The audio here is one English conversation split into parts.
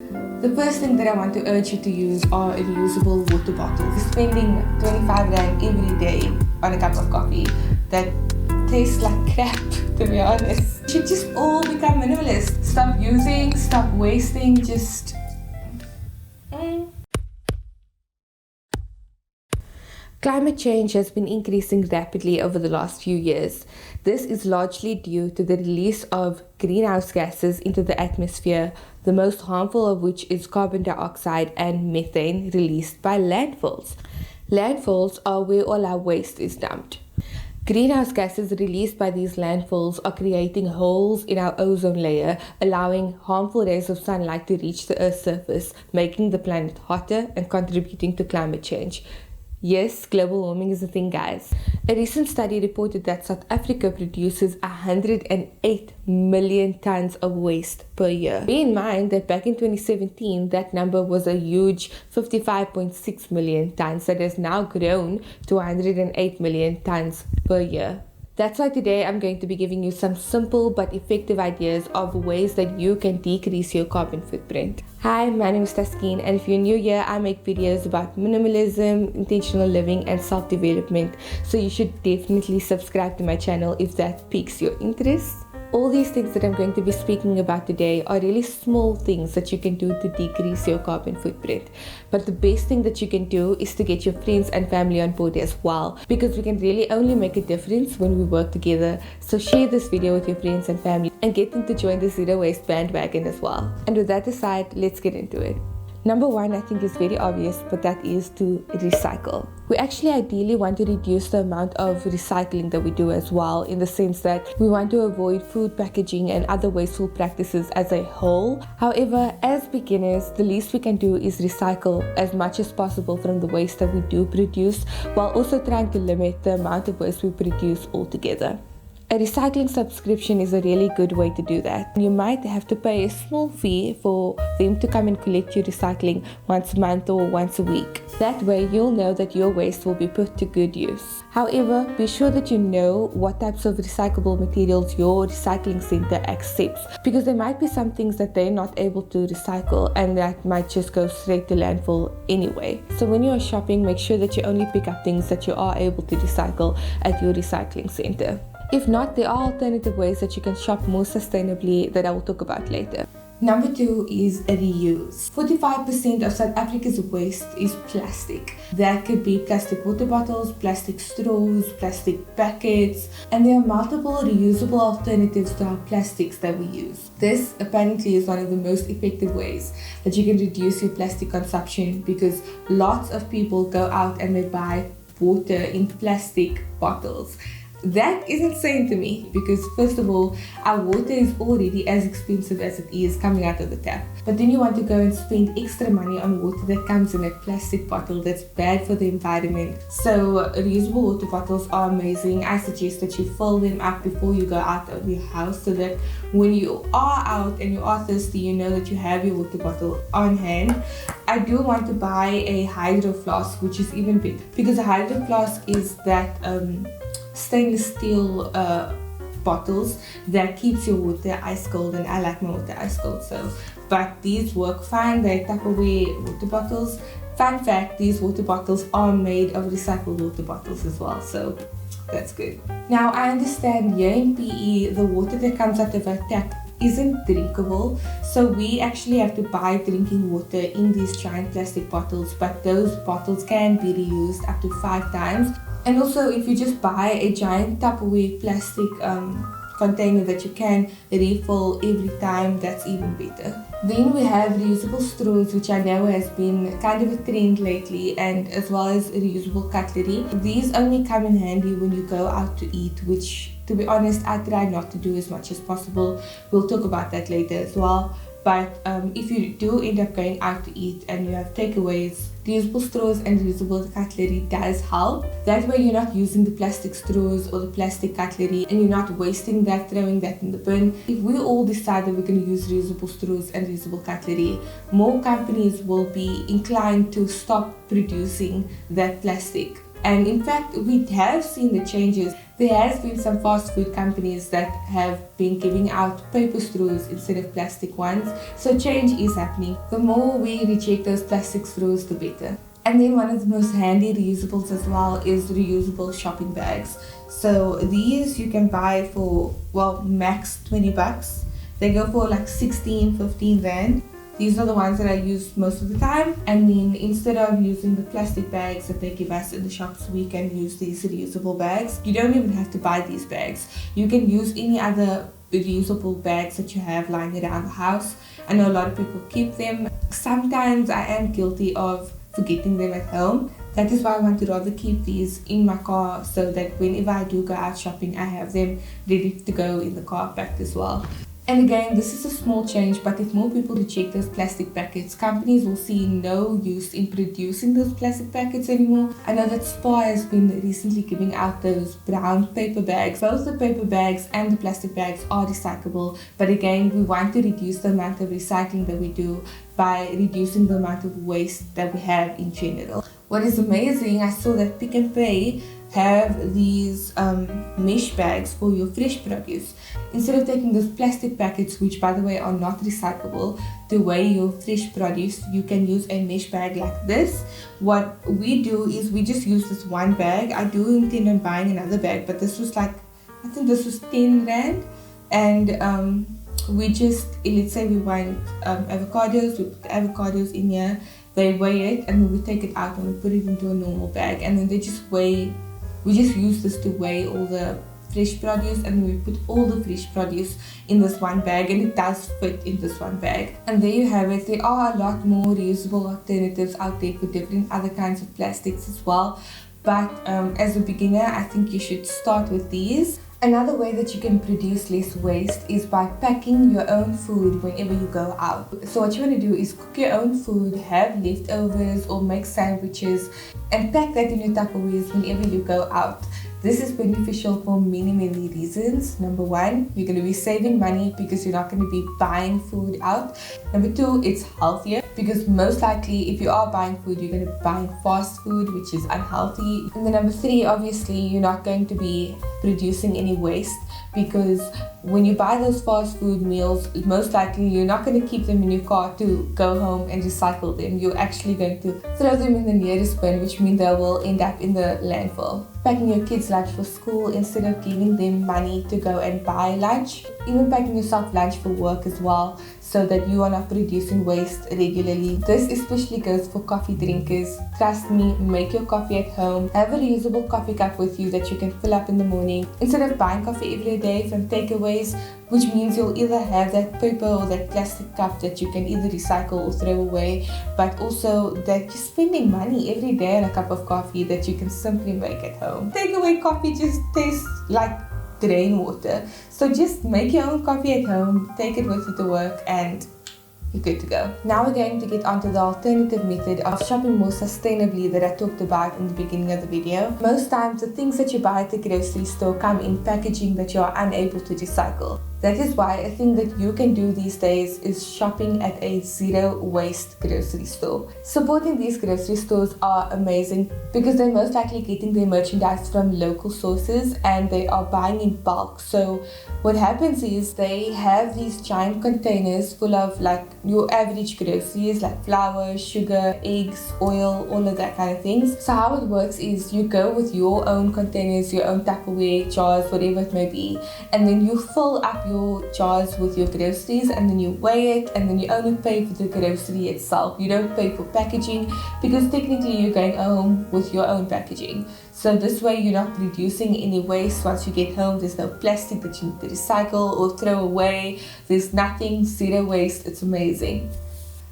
The first thing that I want to urge you to use are reusable water bottles. Spending 25 Rand every day on a cup of coffee that tastes like crap, to be honest. We should just all become minimalist. Stop using, stop wasting, just... Climate change has been increasing rapidly over the last few years. This is largely due to the release of greenhouse gases into the atmosphere, the most harmful of which is carbon dioxide and methane released by landfills. Landfills are where all our waste is dumped. Greenhouse gases released by these landfills are creating holes in our ozone layer, allowing harmful rays of sunlight to reach the Earth's surface, making the planet hotter and contributing to climate change. Yes, global warming is a thing, guys. A recent study reported that South Africa produces 108 million tons of waste per year. Bear in mind that back in 2017, that number was a huge 55.6 million tons that has now grown to 108 million tons per year. That's why today I'm going to be giving you some simple but effective ideas of ways that you can decrease your carbon footprint. Hi, my name is Taskeen, and if you're new here, I make videos about minimalism, intentional living and self-development, so you should definitely subscribe to my channel if that piques your interest. All these things that I'm going to be speaking about today are really small things that you can do to decrease your carbon footprint. But the best thing that you can do is to get your friends and family on board as well, because we can really only make a difference when we work together. So share this video with your friends and family and get them to join the zero waste bandwagon as well. And with that aside, let's get into it. Number one, I think is very obvious, but that is to recycle. We actually ideally want to reduce the amount of recycling that we do as well, in the sense that we want to avoid food packaging and other wasteful practices as a whole. However, as beginners, the least we can do is recycle as much as possible from the waste that we do produce, while also trying to limit the amount of waste we produce altogether. A recycling subscription is a really good way to do that. You might have to pay a small fee for them to come and collect your recycling once a month or once a week. That way you'll know that your waste will be put to good use. However, be sure that you know what types of recyclable materials your recycling center accepts, because there might be some things that they're not able to recycle and that might just go straight to landfill anyway. So when you are shopping, make sure that you only pick up things that you are able to recycle at your recycling center. If not, there are alternative ways that you can shop more sustainably that I will talk about later. Number two is reuse. 45% of South Africa's waste is plastic. That could be plastic water bottles, plastic straws, plastic packets, and there are multiple reusable alternatives to our plastics that we use. This apparently is one of the most effective ways that you can reduce your plastic consumption, because lots of people go out and they buy water in plastic bottles. That is insane to me, because first of all, our water is already as expensive as it is coming out of the tap. But then you want to go and spend extra money on water that comes in a plastic bottle that's bad for the environment. So reusable water bottles are amazing. I suggest that you fill them up before you go out of your house, so that when you are out and you are thirsty, you know that you have your water bottle on hand. I do want to buy a hydro flask, which is even better, because a hydro flask is that stainless steel bottles that keeps your water ice cold, and I like my water ice cold. But these work fine. They're Tupperware water bottles. Fun fact, these water bottles are made of recycled water bottles as well, so that's good. Now, I understand here in PE, the water that comes out of our tap isn't drinkable, so we actually have to buy drinking water in these giant plastic bottles, but those bottles can be reused up to 5 times. And also, if you just buy a giant Tupperware plastic container that you can refill every time, that's even better. Then we have reusable straws, which I know has been kind of a trend lately, and as well as reusable cutlery. These only come in handy when you go out to eat, which, to be honest, I try not to do as much as possible. We'll talk about that later as well. But if you do end up going out to eat and you have takeaways, reusable straws and reusable cutlery does help. That way you're not using the plastic straws or the plastic cutlery and you're not wasting that, throwing that in the bin. If we all decide that we're going to use reusable straws and reusable cutlery, more companies will be inclined to stop producing that plastic And in fact, we have seen the changes. There has been some fast food companies that have been giving out paper straws instead of plastic ones. So change is happening. The more we reject those plastic straws, the better. And then one of the most handy reusables as well is reusable shopping bags. So these you can buy for, well, max 20 bucks. They go for like 16, 15 rand. These are the ones that I use most of the time. And then instead of using the plastic bags that they give us in the shops, we can use these reusable bags. You don't even have to buy these bags. You can use any other reusable bags that you have lying around the house. I know a lot of people keep them. Sometimes I am guilty of forgetting them at home. That is why I want to rather keep these in my car so that whenever I do go out shopping, I have them ready to go in the car packed as well. And again, this is a small change, but if more people reject those plastic packets, companies will see no use in producing those plastic packets anymore. I know that Spar has been recently giving out those brown paper bags. Both the paper bags and the plastic bags are recyclable, but again, we want to reduce the amount of recycling that we do by reducing the amount of waste that we have in general. What is amazing, I saw that Pick n Pay have these mesh bags for your fresh produce. Instead of taking those plastic packets, which by the way are not recyclable, to weigh your fresh produce, you can use a mesh bag like this. What we do is we just use this one bag. I do intend on buying another bag, but this was like, I think this was 10 rand. And we just, let's say we want avocados, we put the avocados in here, they weigh it, and then we take it out and we put it into a normal bag, and then they just weigh. We just use this to weigh all the fresh produce, and we put all the fresh produce in this one bag, and it does fit in this one bag. And there you have it. There are a lot more reusable alternatives out there for different other kinds of plastics as well, but as a beginner, I think you should start with these. Another way that you can produce less waste is by packing your own food whenever you go out. So what you want to do is cook your own food, have leftovers or make sandwiches, and pack that in your Tupperwares whenever you go out. This is beneficial for many reasons. Number one, you're going to be saving money because you're not going to be buying food out. Number two, it's healthier because most likely if you are buying food, you're going to be buying fast food, which is unhealthy. And then number three, obviously, you're not going to be producing any waste because when you buy those fast food meals, most likely you're not going to keep them in your car to go home and recycle them. You're actually going to throw them in the nearest bin, which means they will end up in the landfill. Packing your kids lunch for school instead of giving them money to go and buy lunch. Even packing yourself lunch for work as well, so that you are not producing waste regularly. This especially goes for coffee drinkers. Trust me, make your coffee at home. Have a reusable coffee cup with you that you can fill up in the morning. Instead of buying coffee every day from takeaways, which means you'll either have that paper or that plastic cup that you can either recycle or throw away, but also that you're spending money every day on a cup of coffee that you can simply make at home. Takeaway coffee just tastes like drain water. So just make your own coffee at home, take it with you to work, and you're good to go. Now we're going to get onto the alternative method of shopping more sustainably that I talked about in the beginning of the video. Most times the things that you buy at the grocery store come in packaging that you are unable to recycle. That is why a thing that you can do these days is shopping at a zero waste grocery store. Supporting these grocery stores are amazing because they're most likely getting their merchandise from local sources and they are buying in bulk. So what happens is they have these giant containers full of like your average groceries like flour, sugar, eggs, oil, all of that kind of things. So how it works is you go with your own containers, your own Tupperware, jars, whatever it may be, and then you fill up your jars with your groceries, and then you weigh it, and then you only pay for the grocery itself. You don't pay for packaging because technically you're going home with your own packaging. So this way you're not reducing any waste. Once you get home, there's no plastic that you need to recycle or throw away. There's nothing, zero waste. It's amazing.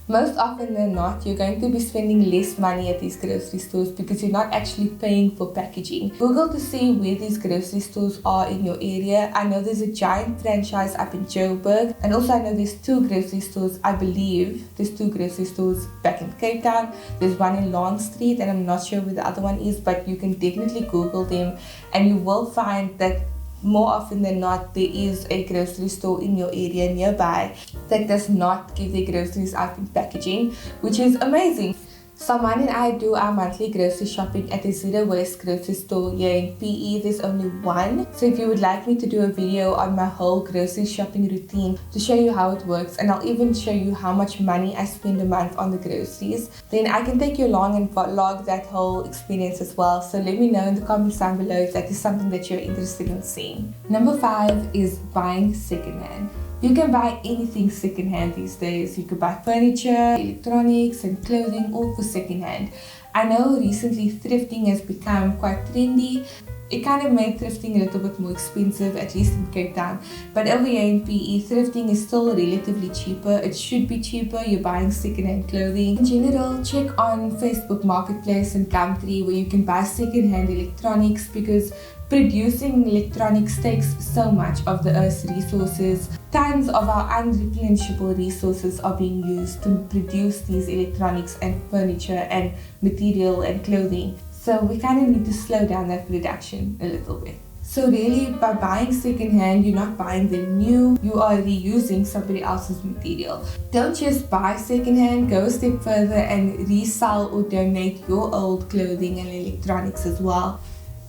Most often than not, you're going to be spending less money at these grocery stores because you're not actually paying for packaging. Google to see where these grocery stores are in your area. I know there's a giant franchise up in Joburg, and also I know there's two grocery stores, I believe there's two grocery stores back in Cape Town. There's one in Long Street and I'm not sure where the other one is, but you can definitely Google them and you will find that more often than not, there is a grocery store in your area nearby that does not give their groceries out in packaging, which is amazing. So mine and I do our monthly grocery shopping at a zero waste grocery store here in PE. There's only one. So if you would like me to do a video on my whole grocery shopping routine to show you how it works, and I'll even show you how much money I spend a month on the groceries, then I can take you along and vlog that whole experience as well. So let me know in the comments down below if that is something that you're interested in seeing. Number 5 is buying secondhand. You can buy anything secondhand these days. You could buy furniture, electronics, and clothing all for secondhand. I know recently thrifting has become quite trendy. It kind of made thrifting a little bit more expensive, at least in Cape Town. But over here in PE, thrifting is still relatively cheaper. It should be cheaper. You're buying secondhand clothing. In general, check on Facebook Marketplace and Gumtree where you can buy secondhand electronics, because producing electronics takes so much of the Earth's resources. Tons of our unreplenishable resources are being used to produce these electronics and furniture and material and clothing. So we kind of need to slow down that production a little bit. So really, by buying secondhand, you're not buying them new, you are reusing somebody else's material. Don't just buy secondhand, go a step further and resell or donate your old clothing and electronics as well.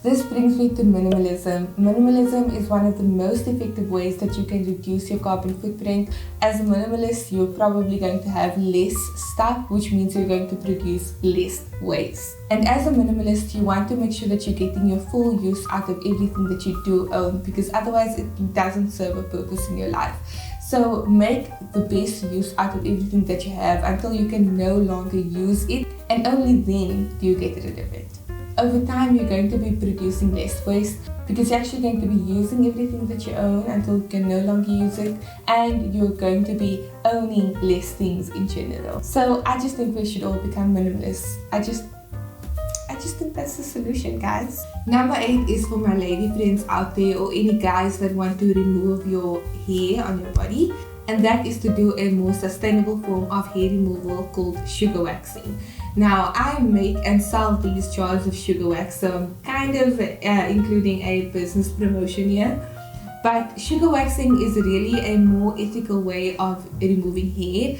This brings me to minimalism. Minimalism is one of the most effective ways that you can reduce your carbon footprint. As a minimalist, you're probably going to have less stuff, which means you're going to produce less waste. And as a minimalist, you want to make sure that you're getting your full use out of everything that you do own, because otherwise it doesn't serve a purpose in your life. So make the best use out of everything that you have until you can no longer use it, and only then do you get rid of it. Over time, you're going to be producing less waste because you're actually going to be using everything that you own until you can no longer use it, and you're going to be owning less things in general. So I just think we should all become minimalists. I just think that's the solution, guys. Number 8 is for my lady friends out there, or any guys that want to remove your hair on your body, and that is to do a more sustainable form of hair removal called sugar waxing. Now, I make and sell these jars of sugar wax, so I'm kind of including a business promotion here. But sugar waxing is really a more ethical way of removing hair.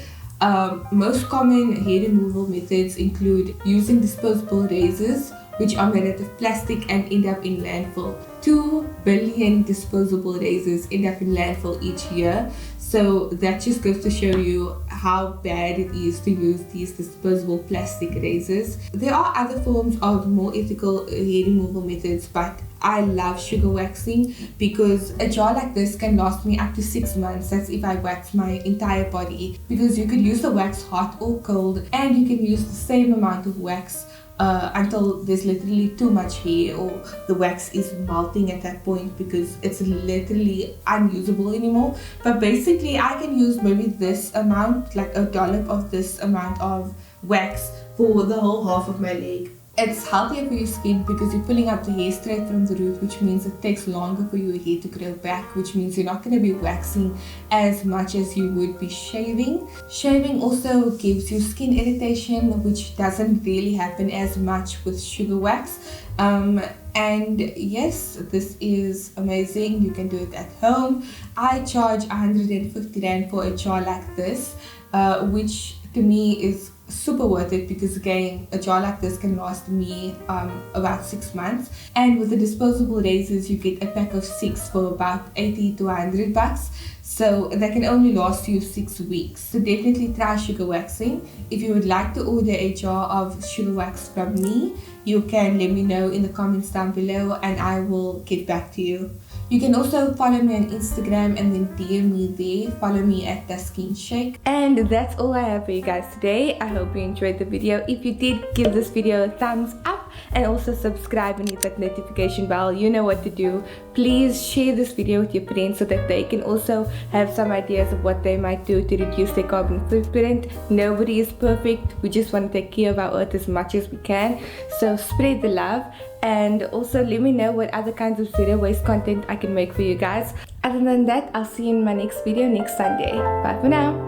Most common hair removal methods include using disposable razors, which are made out of plastic and end up in landfill. 2 billion disposable razors end up in landfill each year. So that just goes to show you how bad it is to use these disposable plastic razors. There are other forms of more ethical hair removal methods, but I love sugar waxing because a jar like this can last me up to 6 months. That's if I wax my entire body, because you could use the wax hot or cold, and you can use the same amount of wax until there's literally too much hair, or the wax is melting at that point because it's literally unusable anymore. But basically I can use maybe this amount, like a dollop of this amount of wax for the whole half of my leg. It's healthier for your skin because you're pulling out the hair straight from the root, which means it takes longer for your hair to grow back, which means you're not going to be waxing as much as you would be shaving. Shaving also gives you skin irritation, which doesn't really happen as much with sugar wax. And yes, this is amazing. You can do it at home. I charge 150 Rand for a jar like this, which to me is super worth it, because again, a jar like this can last me about 6 months, and with the disposable razors you get a pack of 6 for about 80 to 100 bucks, so that can only last you 6 weeks. So definitely try sugar waxing. If you would like to order a jar of sugar wax from me, you can let me know in the comments down below and I will get back to you. You can also follow me on Instagram and then DM me there. Follow me at Taskeen Shaik. And that's all I have for you guys today. I hope you enjoyed the video. If you did, give this video a thumbs up and also subscribe and hit that notification bell. You know what to do. Please share this video with your friends so that they can also have some ideas of what they might do to reduce their carbon footprint. Nobody is perfect. We just want to take care of our earth as much as we can. So spread the love. And also let me know what other kinds of zero waste content I can make for you guys. Other than that, I'll see you in my next video next Sunday. Bye for now.